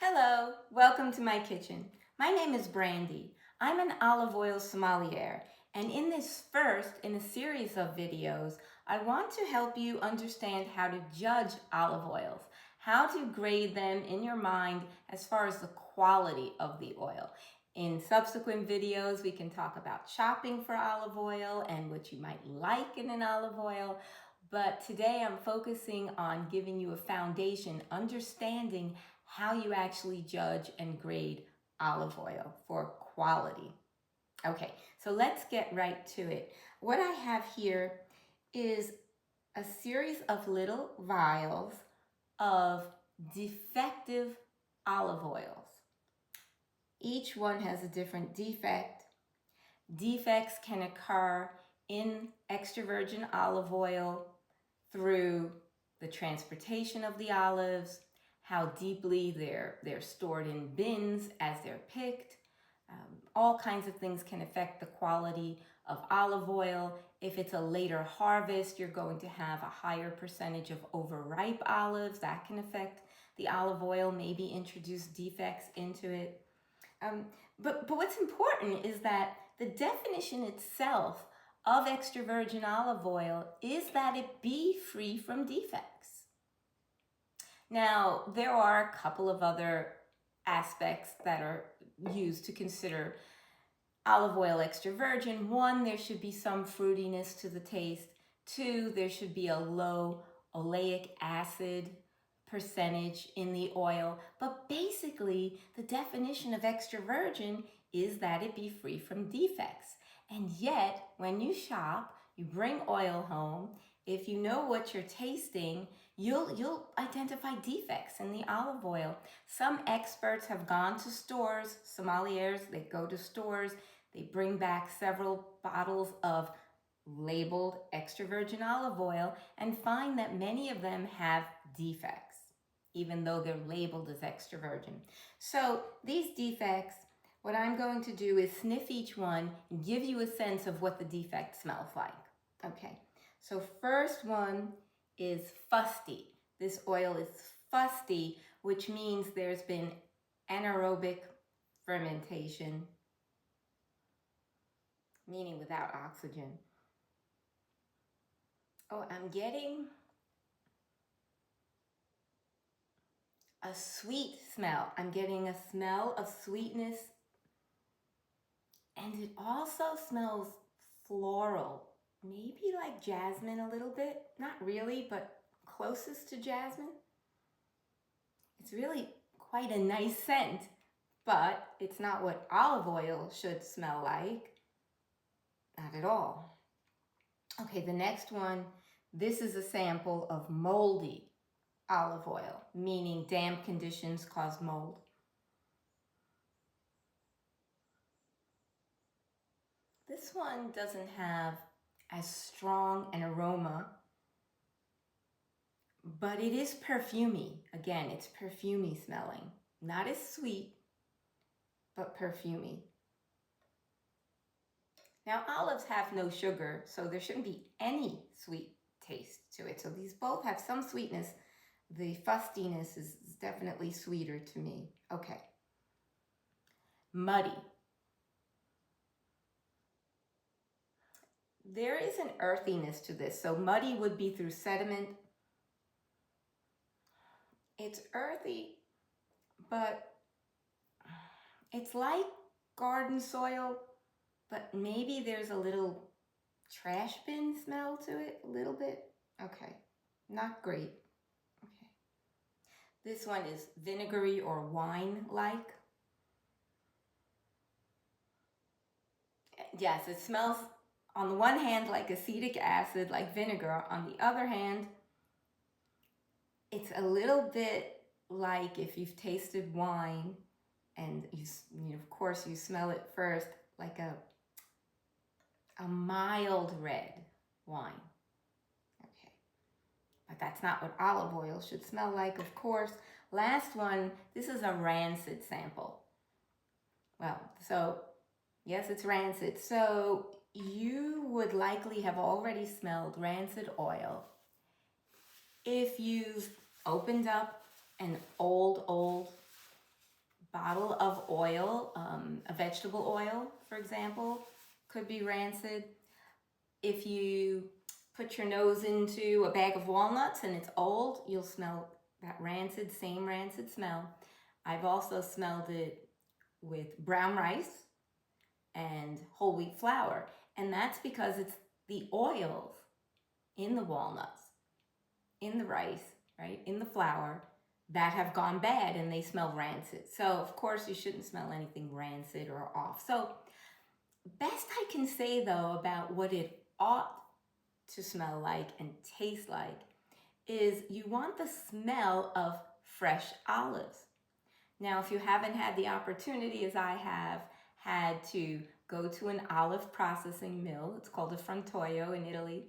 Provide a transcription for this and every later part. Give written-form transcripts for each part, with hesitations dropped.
Hello, welcome to my kitchen. My name is Brandy. I'm an olive oil sommelier, and in this first in a series of videos, I want to help you understand how to judge olive oils, how to grade them in your mind as far as the quality of the oil. In subsequent videos, we can talk about shopping for olive oil and what you might like in an olive oil. But today I'm focusing on giving you a foundation, understanding how you actually judge and grade olive oil for quality. Okay, so let's get right to it. What I have here is a series of little vials of defective olive oils. Each one has a different defect. Defects can occur in extra virgin olive oil through the transportation of the olives, how deeply they're stored in bins as they're picked. All kinds of things can affect the quality of olive oil. If it's a later harvest, you're going to have a higher percentage of overripe olives. That can affect the olive oil, maybe introduce defects into it. But what's important is that the definition itself of extra virgin olive oil is that it be free from defects. Now, there are a couple of other aspects that are used to consider olive oil extra virgin. One, there should be some fruitiness to the taste. Two, there should be a low oleic acid percentage in the oil. But basically, the definition of extra virgin is that it be free from defects. And yet, when you shop, you bring oil home, if you know what you're tasting, you'll identify defects in the olive oil. Some experts have gone to stores, sommeliers, they go to stores, they bring back several bottles of labeled extra virgin olive oil and find that many of them have defects, even though they're labeled as extra virgin. So these defects, what I'm going to do is sniff each one and give you a sense of what the defect smells like. Okay, so first one is fusty. This oil is fusty, which means there's been anaerobic fermentation, meaning without oxygen. Oh, I'm getting a sweet smell. I'm getting a smell of sweetness, and it also smells floral, maybe like jasmine a little bit. Not really, but closest to jasmine. It's really quite a nice scent, but it's not what olive oil should smell like. Not at all. Okay, the next one, this is a sample of moldy olive oil, meaning damp conditions cause mold. This one doesn't have as strong an aroma, but it is perfumey. Again, it's perfumey smelling. Not as sweet, but perfumey. Now, olives have no sugar, so there shouldn't be any sweet taste to it. So these both have some sweetness. The fustiness is definitely sweeter to me. Okay. Muddy. There is an earthiness to this. So muddy would be through sediment. It's earthy, but it's like garden soil, but maybe there's a little trash bin smell to it, a little bit. Okay, not great. Okay. This one is vinegary or wine-like. Yes, it smells on the one hand like acetic acid, like vinegar. On the other hand, it's a little bit like if you've tasted wine and of course you smell it first, like a mild red wine. Okay, but that's not what olive oil should smell like, of course. Last one, this is a rancid sample. Well, so yes, it's rancid. So you would likely have already smelled rancid oil if you've opened up an old oil, a vegetable oil, for example, could be rancid. If you put your nose into a bag of walnuts and it's old, you'll smell that rancid, same rancid smell. I've also smelled it with brown rice and whole wheat flour, and that's because it's the oils in the walnuts, in the rice, right, in the flour, that have gone bad and they smell rancid. So of course you shouldn't smell anything rancid or off. So best I can say though about what it ought to smell like and taste like is you want the smell of fresh olives. Now, if you haven't had the opportunity, as I have had, to go to an olive processing mill, it's called a frantoio in Italy,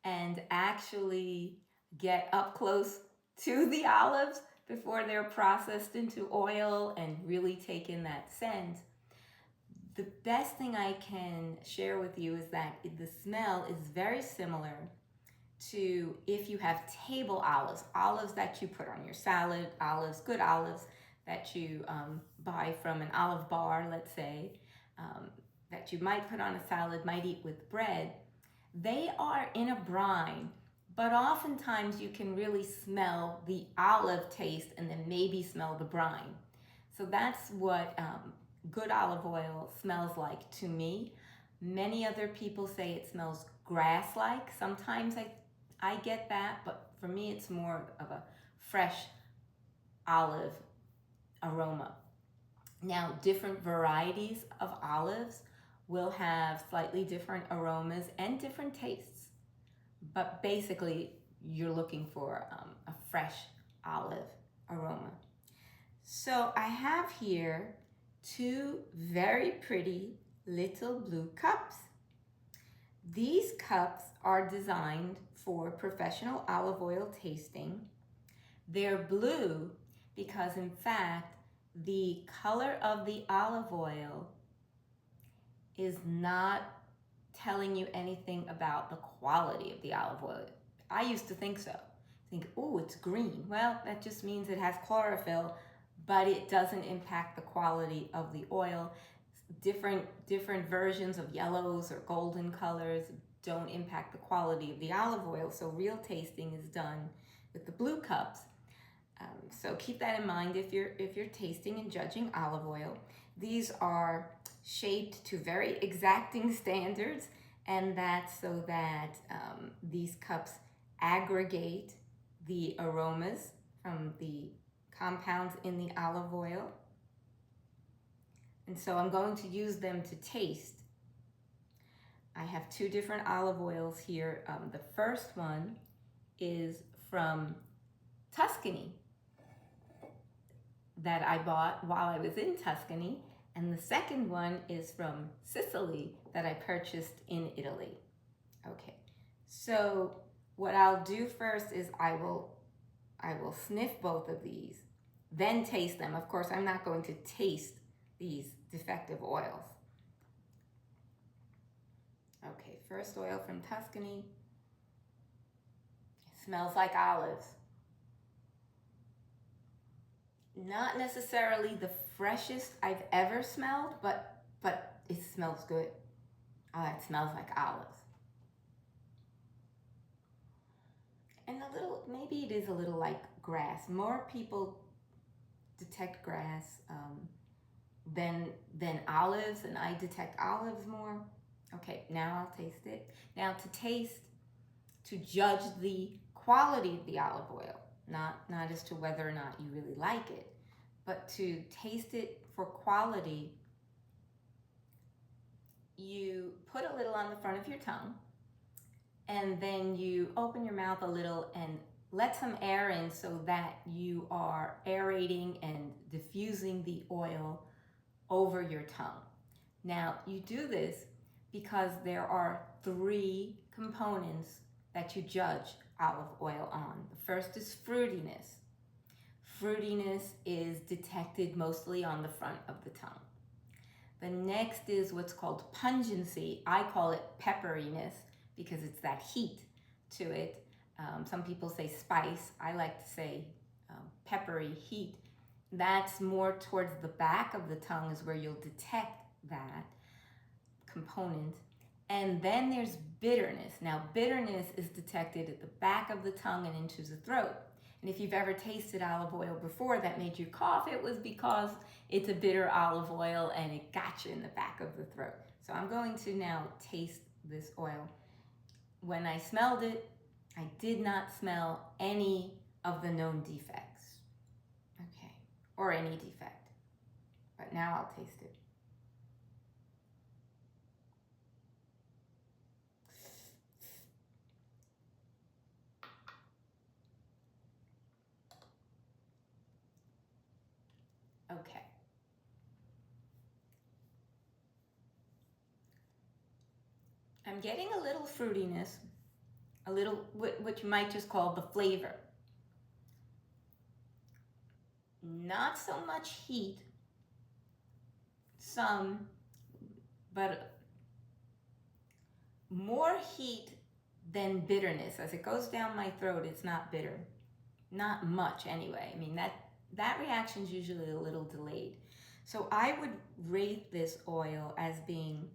and actually get up close to the olives before they're processed into oil and really take in that scent, the best thing I can share with you is that the smell is very similar to if you have table olives, olives that you put on your salad, olives, good olives that you buy from an olive bar, let's say, that you might put on a salad, might eat with bread. They are in a brine, but oftentimes you can really smell the olive taste and then maybe smell the brine. So that's what good olive oil smells like to me. Many other people say it smells grass-like. Sometimes I get that, but for me it's more of a fresh olive aroma. Now, different varieties of olives will have slightly different aromas and different tastes, but basically you're looking for a fresh olive aroma. So I have here two very pretty little blue cups. These cups are designed for professional olive oil tasting. They're blue because, in fact, the color of the olive oil is not telling you anything about the quality of the olive oil. I used to think so. Think, oh, it's green. Well, that just means it has chlorophyll, but it doesn't impact the quality of the oil. Different versions of yellows or golden colors don't impact the quality of the olive oil, so real tasting is done with the blue cups. So keep that in mind if you're tasting and judging olive oil. These are shaped to very exacting standards, and that's so that these cups aggregate the aromas from the compounds in the olive oil. And so I'm going to use them to taste. I have two different olive oils here. The first one is from Tuscany that I bought while I was in Tuscany, and the second one is from Sicily that I purchased in Italy. Okay, so what I'll do first is I will sniff both of these, then taste them. Of course, I'm not going to taste these defective oils. Okay, first oil from Tuscany. It smells like olives. Not necessarily the freshest I've ever smelled, but it smells good. It smells like olives. And maybe it is a little like grass. More people detect grass than olives, and I detect olives more. Okay, now I'll taste it. Now to judge the quality of the olive oil, not as to whether or not you really like it, but to taste it for quality, you put a little on the front of your tongue, and then you open your mouth a little and let some air in so that you are aerating and diffusing the oil over your tongue. Now, you do this because there are three components that you judge olive oil on. The first is fruitiness. Fruitiness is detected mostly on the front of the tongue. The next is what's called pungency. I call it pepperiness because it's that heat to it. Some people say spice. I like to say peppery heat. That's more towards the back of the tongue is where you'll detect that component. And then there's bitterness. Now, bitterness is detected at the back of the tongue and into the throat. And if you've ever tasted olive oil before that made you cough, it was because it's a bitter olive oil and it got you in the back of the throat. So I'm going to now taste this oil. When I smelled it, I did not smell any of the known defects. Okay, or any defect. But now I'll taste it. Okay. I'm getting a little fruitiness, a little, what you might just call the flavor. Not so much heat, some, but more heat than bitterness. As it goes down my throat, it's not bitter. Not much anyway. I mean, that reaction is usually a little delayed. So I would rate this oil as being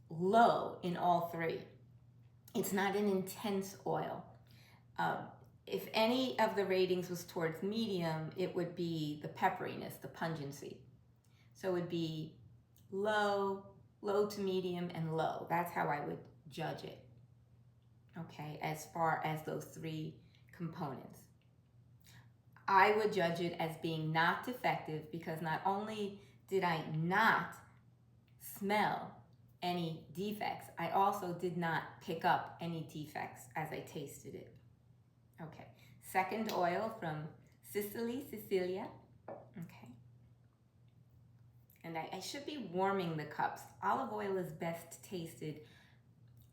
low in all three. It's not an intense oil. If any of the ratings was towards medium, it would be the pepperiness, the pungency. So it would be low, low to medium, and low. That's how I would judge it, okay, as far as those three components. I would judge it as being not defective because not only did I not smell any defects, I also did not pick up any defects as I tasted it. Okay, second oil from Sicilia. Okay. And I should be warming the cups. Olive oil is best tasted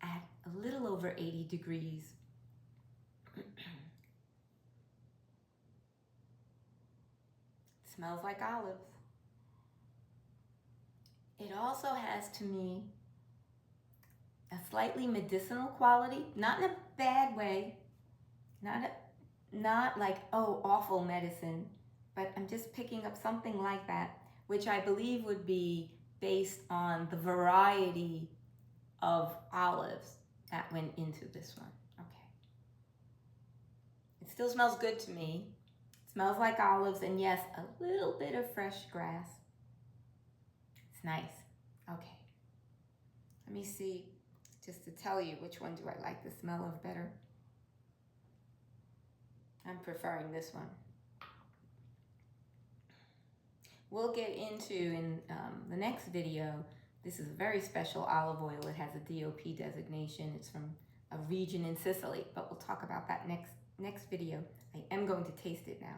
at a little over 80 degrees. Smells like olives. It also has, to me, a slightly medicinal quality, not in a bad way, not like, oh, awful medicine, but I'm just picking up something like that, which I believe would be based on the variety of olives that went into this one. Okay. It still smells good to me. It smells like olives, and yes, a little bit of fresh grass. It's nice. Okay. Let me see, just to tell you which one do I like the smell of better. I'm preferring this one. We'll get into, in the next video, this is a very special olive oil. It has a DOP designation. It's from a region in Sicily, but we'll talk about that next video. I am going to taste it now.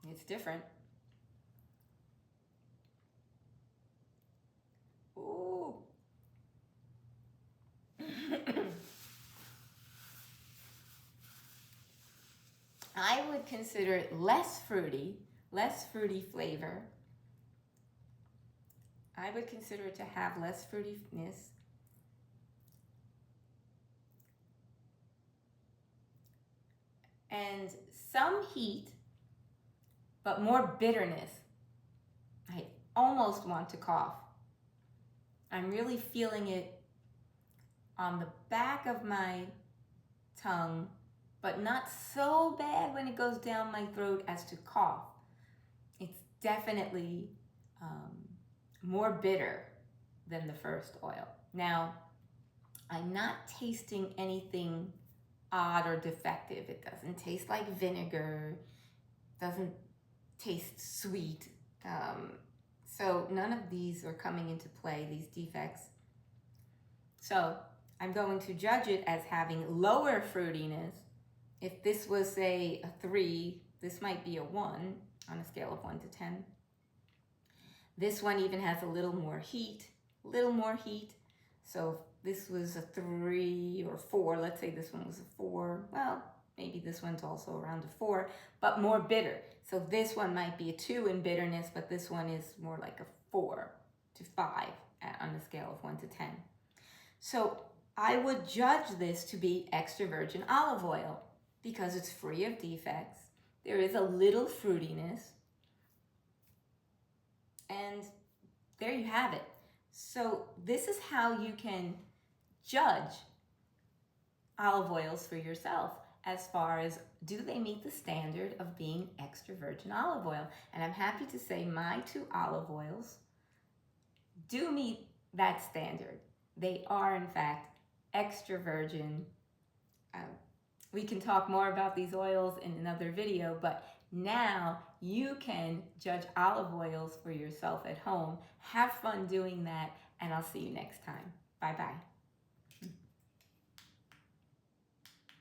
It's different. Ooh. I would consider it less fruity flavor. I would consider it to have less fruitiness. And some heat, but more bitterness. I almost want to cough. I'm really feeling it on the back of my tongue, but not so bad when it goes down my throat as to cough. It's definitely more bitter than the first oil. Now, I'm not tasting anything odd or defective. It doesn't taste like vinegar, doesn't taste sweet. So none of these are coming into play, these defects. So I'm going to judge it as having lower fruitiness. If this was, say, a 3, this might be a 1 on a scale of 1 to 10. This one even has a little more heat, So if this was a 3 or 4, let's say this one was a 4, well, Maybe this one's also around a 4, but more bitter. So this one might be a 2 in bitterness, but this one is more like a 4 to 5 on a scale of 1 to 10. So I would judge this to be extra virgin olive oil because it's free of defects. There is a little fruitiness. And there you have it. So this is how you can judge olive oils for yourself as far as do they meet the standard of being extra virgin olive oil. And I'm happy to say my 2 olive oils do meet that standard. They are, in fact, extra virgin. We can talk more about these oils in another video, but now you can judge olive oils for yourself at home. Have fun doing that, and I'll see you next time. Bye-bye.